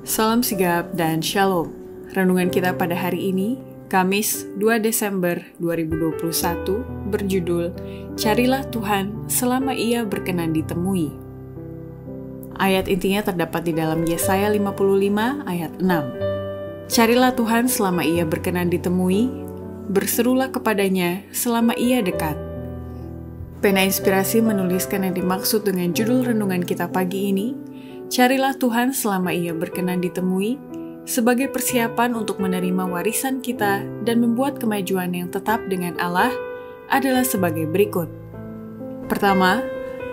Salam sigap dan shalom. Renungan kita pada hari ini, Kamis 2 Desember 2021, berjudul Carilah Tuhan selama Ia berkenan ditemui. Ayat intinya terdapat di dalam Yesaya 55 ayat 6. Carilah Tuhan selama Ia berkenan ditemui, berserulah kepadanya selama Ia dekat. Pena Inspirasi menuliskan yang dimaksud dengan judul renungan kita pagi ini, Carilah Tuhan selama Ia berkenan ditemui, sebagai persiapan untuk menerima warisan kita dan membuat kemajuan yang tetap dengan Allah adalah sebagai berikut. Pertama,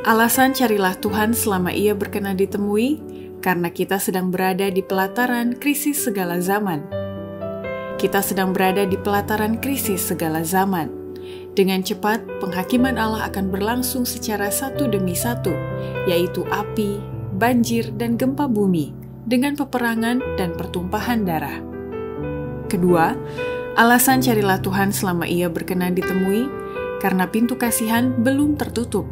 alasan carilah Tuhan selama Ia berkenan ditemui, karena kita sedang berada di pelataran krisis segala zaman. Kita sedang berada di pelataran krisis segala zaman. Dengan cepat, penghakiman Allah akan berlangsung secara satu demi satu, yaitu api, banjir, dan gempa bumi, dengan peperangan dan pertumpahan darah. Kedua, alasan carilah Tuhan selama Ia berkenan ditemui, karena pintu kasihan belum tertutup,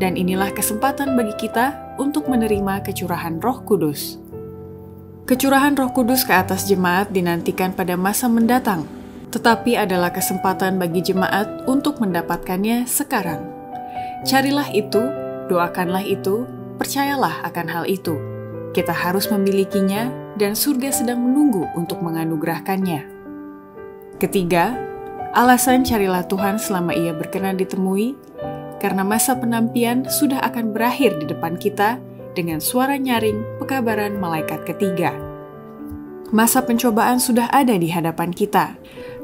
dan inilah kesempatan bagi kita untuk menerima kecurahan Roh Kudus. Kecurahan Roh Kudus ke atas jemaat dinantikan pada masa mendatang, tetapi adalah kesempatan bagi jemaat untuk mendapatkannya sekarang. Carilah itu, doakanlah itu, percayalah akan hal itu. Kita harus memilikinya dan surga sedang menunggu untuk menganugerahkannya. Ketiga, alasan carilah Tuhan selama Ia berkenan ditemui, karena masa penantian sudah akan berakhir di depan kita dengan suara nyaring pekabaran malaikat ketiga. Masa pencobaan sudah ada di hadapan kita,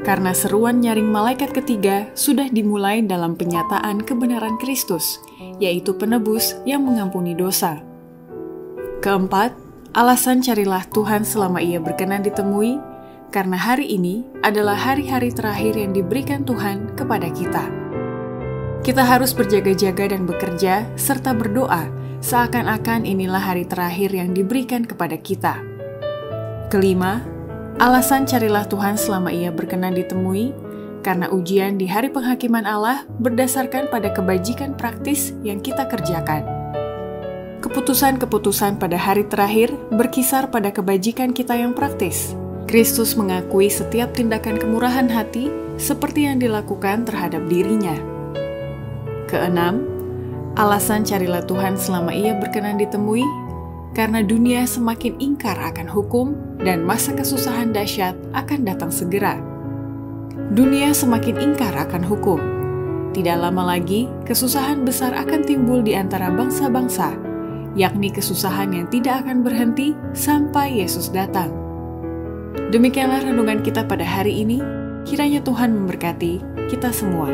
karena seruan nyaring malaikat ketiga sudah dimulai dalam penyataan kebenaran Kristus, yaitu penebus yang mengampuni dosa. Keempat, alasan carilah Tuhan selama Ia berkenan ditemui, karena hari ini adalah hari-hari terakhir yang diberikan Tuhan kepada kita. Kita harus berjaga-jaga dan bekerja, serta berdoa, seakan-akan inilah hari terakhir yang diberikan kepada kita. Kelima, alasan carilah Tuhan selama Ia berkenan ditemui, karena ujian di hari penghakiman Allah berdasarkan pada kebajikan praktis yang kita kerjakan. Keputusan-keputusan pada hari terakhir berkisar pada kebajikan kita yang praktis. Kristus mengakui setiap tindakan kemurahan hati seperti yang dilakukan terhadap dirinya. Keenam, alasan carilah Tuhan selama Ia berkenan ditemui, karena dunia semakin ingkar akan hukum dan masa kesusahan dahsyat akan datang segera. Dunia semakin ingkar akan hukum. Tidak lama lagi, kesusahan besar akan timbul di antara bangsa-bangsa, yakni kesusahan yang tidak akan berhenti sampai Yesus datang. Demikianlah renungan kita pada hari ini. Kiranya Tuhan memberkati kita semua.